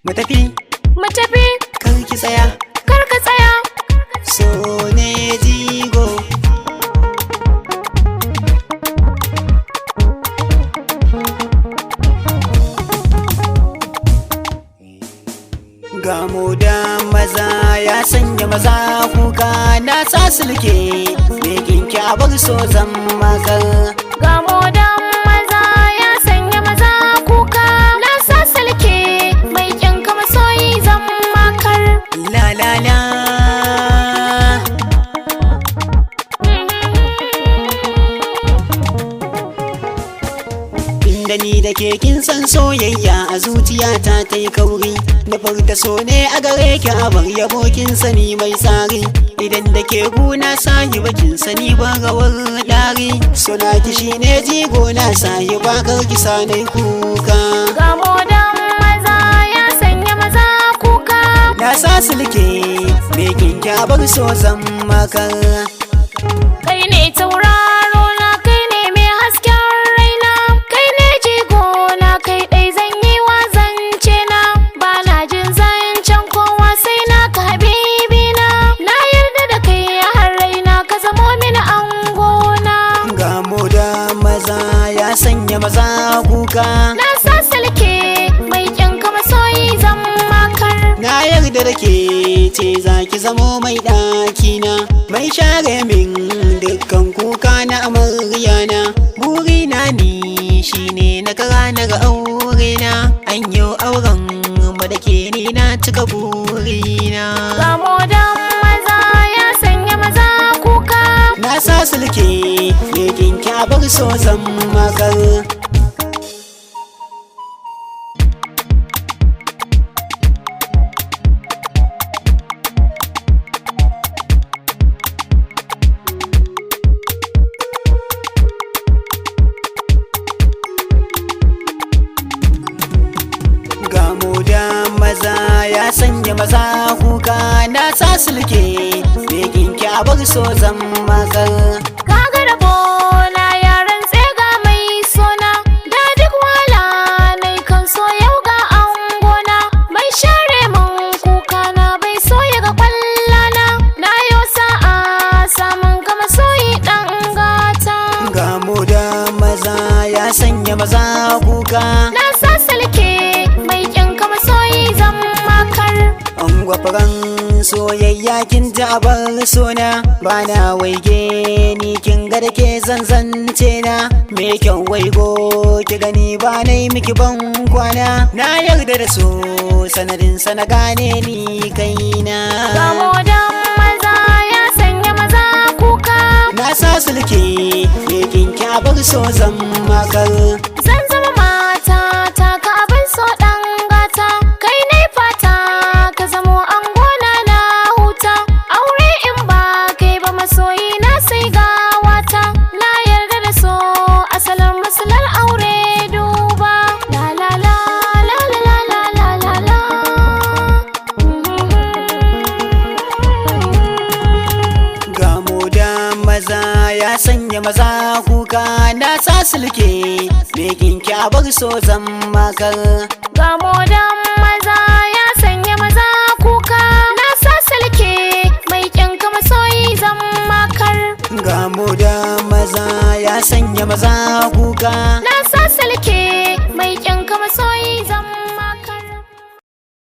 mu tafi kar ki tsaya, kar ka tsaya. so ne jigo. Gamo da maza ya sanya maza kuka na sa sulke, bekin ki a bar so zan makar. Gamo da maza ya sanya maza kuka na sa salke, mai kyan ka masoyi zan makar. La la la. Inda ni da ke kin san soyayya a zuciyata ta yi kauri, na farta so ne a gare ki a bar yabo kin sani mai tsari. Idan da ke guna sahiba kin sani ba rawar ɗari, suna ki shine jigo na sahiba kar ki sanai kuka. Gamo da maza ya sanya maza kuka, Na sa sulke me kin bar so zan makar. kai ne tauraro na, kai ne mai hasken raina, kai ne jigo na, kai ɗai zan yi wa zance na. Ba na jin zancen kowa sai na ka habibi na, na yarda da kai har raina ka zamo mini angona. Gamo da maza ya sanya maza kuka, Na sa salke mai kyan ka masoyi zan makar. na yarda da ke ce za ki zamo mai ɗakina, mai share min dukkan kuka na amaryana. Burina ni shine na kara na ga aure na, an yi auren mu da ke ni na cika burina. Gamo da maza ya sanya maza kuka, Na sa sulke yakin bar so zan makar. Gamo da maza ya sanya maza kuka, na sa sulke bekin bar so zan makar. kaga rabo na yaran tsega mai sona, da duk wala nai kan so yau ga angona. Mai share mun kuka na bai so ya ga kwallana, na yo sa'a samun ka masoyi dan gata. Gamo da maza ya sanya maza kuka, Na sa salke mai kyan ka masoyi zan makar. an gwafaran soyayya kin ji abar sona, bana waige ni kin ga da ke zanzance na. Me kyan waigo ki gani ba nai miki ban kwana, na yarda da so sanadin sana gane ni kaina. Gamo da maza ya sanya maza kuka, Na sa sulke yakin bar so zan makar. zan zama mata ta ka abin so dan gata. Kai ne fata ka zamo angona na huta, aure in ba kai ba masoyi na sai gawata. Na yarda da so asalin musular aure duba. La la la la la la la la la. Gamo da maza ya sanya maza kuka, na sa sulke bekin bar so zan makar. Gamo da maza ya sanya maza kuka, na sa salke mai kyan ka masoyi zan makar. Gamo da maza ya sanya maza kuka,